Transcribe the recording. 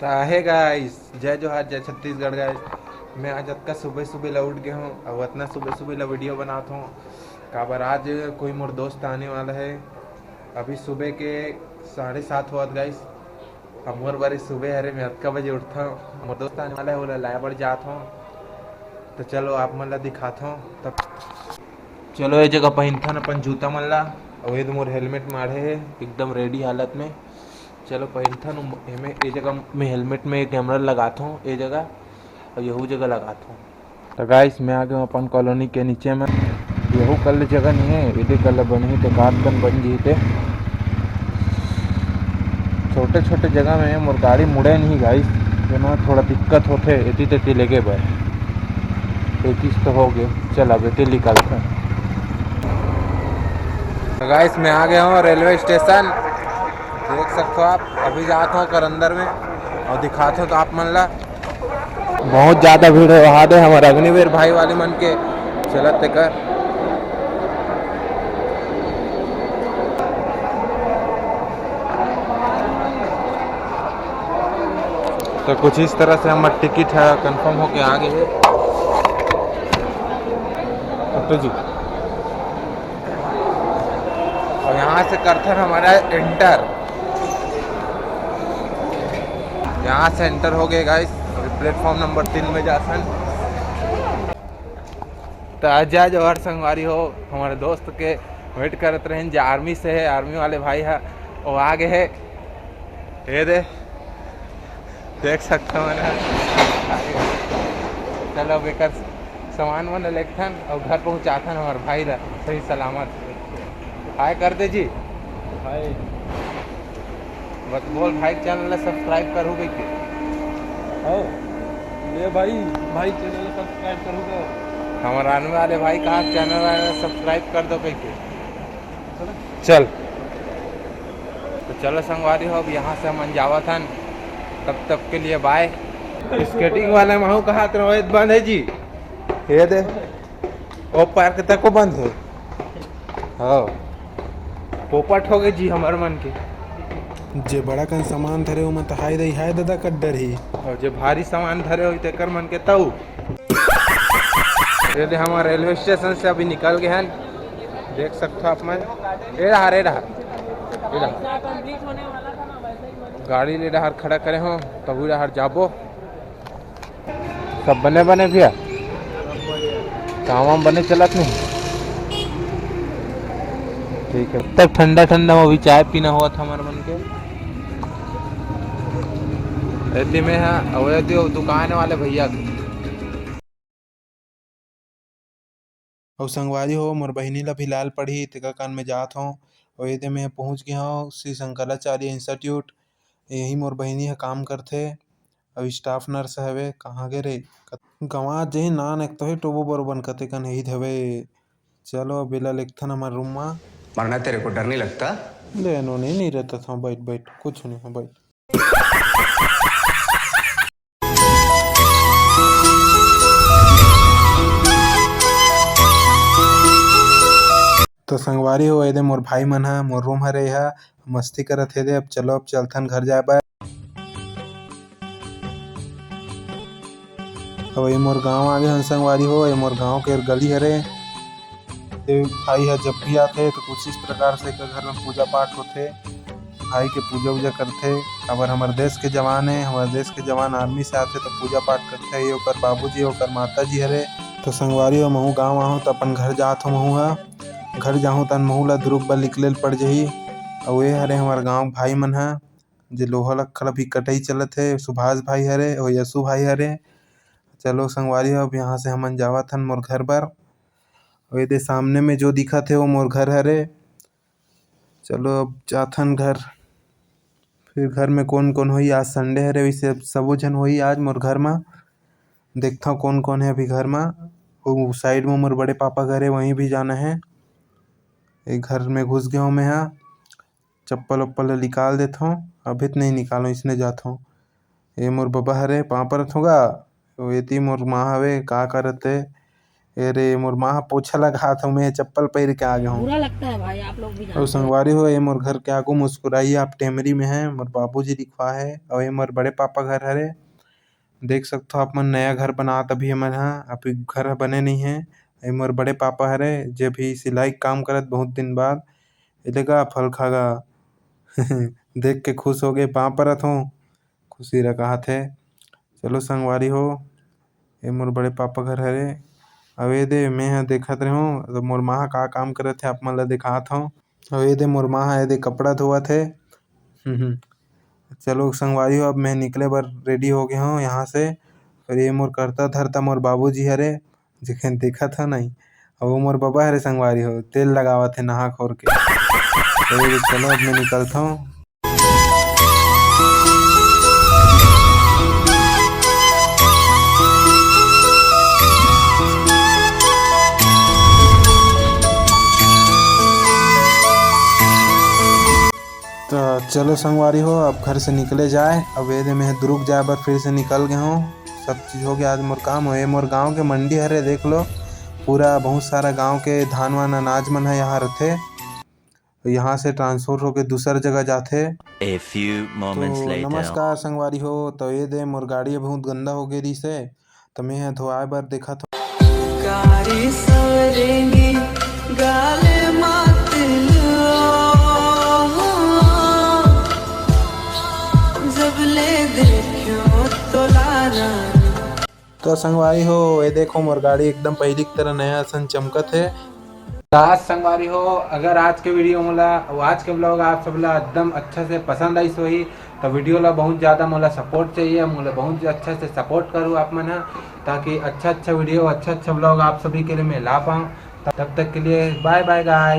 तो है गाइस, जय जोहार, जय छत्तीसगढ़ गाइस। मैं आज का सुबह सुबह ला उठ गया हूँ और इतना सुबह सुबह ला वीडियो बनाता हूँ। काबर आज कोई मोर दोस्त आने वाला है। अभी सुबह के 7:30 हुआ गाइस। अब मोर बारी सुबह हरे मैं अतका बजे उठता हूँ। मोर दोस्त आने वाला है, बोला लाया बढ़ जाता हूँ। तो चलो आप मन ला दिखाता हूँ तब। चलो ये जगह पहनथन अपन जूता मन ला। और ये तो मोर हेलमेट मारे है एकदम रेडी हालत में। चलो पहनथन एमे ए जगह मैं हेलमेट में कैमरा लगाता हूँ ए जगह और यहू जगह लगाता हूँ। तो गाइस मैं आ गया हूँ अपन कॉलोनी के नीचे में। यहू कल जगह नहीं है, यदि कल बनी तो काट कन बन जी थे। छोटे छोटे जगह में मोर गाड़ी मुड़े नहीं गाइस, जो ना थोड़ा दिक्कत होते इतनी तेती लेके भाई। 31 तो हो गए, चल अब इतनी निकलते हैं। तो गाइस मैं आ गया हूँ रेलवे स्टेशन। देख सकते हो आप, अभी जाता हूँ कर अंदर में और दिखाता हूँ तो आप मन ला। बहुत ज़्यादा भीड़ है वहाँ दे हमारे अग्निवीर भाई वाले मन के चलते कर। तो कुछ इस तरह से हमारा टिकट है कंफर्म होके आ गए है तो जी। और यहाँ से करथन हमारा एंटर, यहाँ से एंटर हो गए गाइस। प्लेटफॉर्म नंबर 3 में जासन। तो अजय जवाहर संगवारी हो हमारे दोस्त के वेट करते रहे जो आर्मी से है, आर्मी वाले भाई है वो आगे है। ये देख सकते हो मैंने। चलो बेकर सामान वान लेथन और घर पहुँचाथन हमारे भाई ला सही सलामत। हाय कर दे जी, हाय। बस बोल भाई चैनल सब्सक्राइब करूँ भाई के। आओ ले भाई चैनल सब्सक्राइब करूँगा। हमारे आने वाले भाई कहाँ चैनल वाले सब्सक्राइब कर दो कहीं के। चल तो चलो संगवारी हो, अब यहाँ से हम जावा था। तब के लिए बाय। स्केटिंग वाले महू कहा रोहित बंद है जी। ये दे ओ पार्क तक को बंद है। हाँ पोपट हो गए जी हमारे मन के। जे बड़ा कन सामान धरे हो मत हाय दई हाय दादा कड्डर ही। और जो भारी सामान धरे हो तेकर मन के तऊ। ये हमारे रेलवे स्टेशन से अभी निकल गए हैं, देख सकते हो आप मन। रे रहा गाड़ी ले रहा खड़ा करे हो तब रहा जाबो। सब बने बने भैया काम वाम बने चलत नहीं। ठीक है तब ठंडा ठंडा में अभी चाय पीना हुआ था हमारे मन के। ऐसी में है अवैध दुकान वाले भैया के। और संगवारी हो मोर बहिनी ला फिलहाल पढ़ी तेका कान में जात हूँ। और ये मैं पहुँच गया हूँ श्री शंकराचार्य इंस्टीट्यूट। यही मोर बहिनी है काम करथे। अब स्टाफ नर्स हवे। कहाँ गे रे गंवा जही नान एक तो है टोबो बरोबन कते कन ही हवे। चलो बेला लेखथन हमारे रूम में। मरना तेरे को डर नहीं लगता? ले नो नहीं रहता था। बैठ बैठ कुछ नहीं है बैठ। तो संगवारी हो ये मोर भाई मन है मोर रूम हरे है मस्ती करत हे दे। अब चलो अब चलथन घर जाए बार। अब ये मोर गांव आगे हन संगवारी हो। ये मोर गांव के गली हरे। ये भाई है जब भी आते तो कुछ इस प्रकार से घर में पूजा पाठ होते। भाई के पूजा वूजा करते। अगर हमारे देश के जवान है, हमारे देश के जवान आर्मी से आते तो पूजा पाठ करते। ये ओकर बाबूजी ओकर माता जी हरे। तो संगवारी हो महू गाँव आहूँ तो अपन घर जात हो। महू हा घर जाहूँ तन महू ला ध्रुव बल निकले पड़ जही। और ये हरे हमारे गाँव भाई मन है जो लोहा लक्खड़ अभी कटई चलत है। सुभाष भाई हरे और यशु भाई हरे। चलो संगवारी हो अब यहाँ से हमन जावत हन मोर घर पर। और ये सामने में जो दिखा थे वो मोर घर हरे। चलो अब जाथन घर। फिर घर में कौन कौन होई, आज संडे हरे वैसे सबो झन होई आज मोर घर में। देखता हूँ कौन कौन है अभी घर में। वो साइड में मोर बड़े पापा घर है वहीं भी जाना है। एक घर में घुस गया हूँ मैं। यहाँ चप्पल वप्पल निकाल देता हूँ। अभी तो नहीं निकालो इसने जाता हूँ। ये मोर बाबा हरे पाँव परत होगा। ये मोर माँ हवे का करते। अरे मोर माँ ह पोछा लगा था, मैं चप्पल पहन के आ गया हूँ। बुरा लगता है भाई, आप लोग भी और जानते संगवारी हो, ये मोर घर के आगू मुस्कुराइए आप टेमरी में है, मोर बाबूजी लिखवा है और ये मोर बड़े पापा घर हरे। देख सकते हो आप मन, नया घर बनात अभी हमन हा, अभी घर बने नहीं है। ये मोर बड़े पापा हरे जे भी सिलाई काम करत बहुत दिन बाद। ये देखा फल खागा देख के खुश हो गए, पाँव परत हूँ, खुशी रखा थे। चलो संगवारी हो, ये मोर बड़े पापा घर हरे। अब ये दे मैं ह देखत रहूं तो मोर माँ ह का काम करत है आप मन ला दिखात हूँ। अब ये दे मोर माँ ह ये दे कपड़ा धोवत है। चलो संगवारी हो, अब मैं निकले बर रेडी हो गया हूँ यहाँ से। और ये मोर करता धरता मोर बाबूजी हरे जेखन देखत ह नहीं, और वो मोर बाबा हरे संगवारी हो, तेल लगावत है नहा खोर के। तो ये चलो अब मैं निकलता हूँ। तो चलो संगवारी हो, अब घर से निकले जाए। अब ये मैं दुरुक जाए बर फिर से निकल गया हूँ, सब चीज़ हो गया। आज मोर काम हो, मोर गांव के मंडी हरे देख लो, पूरा बहुत सारा गांव के धान वान अनाज मन है यहाँ रथे। यहाँ से ट्रांसफर होके दूसर जगह जाथे। A few moments तो later. नमस्कार संगवारी हो, तो ये दे मोर गाड़ी बहुत गंदा हो गई से, तो मैं धोआए बर देखा था। गाड़ी सवरेंगी गाले मात लो, जब ले देखो तो लारा। तो संगवारी हो, ये देखो मोर गाड़ी एकदम पहली की तरह नया सन चमकत है। आज संगवारी हो, अगर आज के वीडियो मोला आज के ब्लॉग आप सब ला एकदम अच्छा से पसंद आई सोही, तो वीडियो ला बहुत ज़्यादा मोला सपोर्ट चाहिए, मोला बहुत अच्छा से सपोर्ट करूँ आप मन, ताकि अच्छा वीडियो अच्छा ब्लॉग आप सभी के लिए मैं ला पाऊँ। तब तक के लिए बाय बाय गाइस।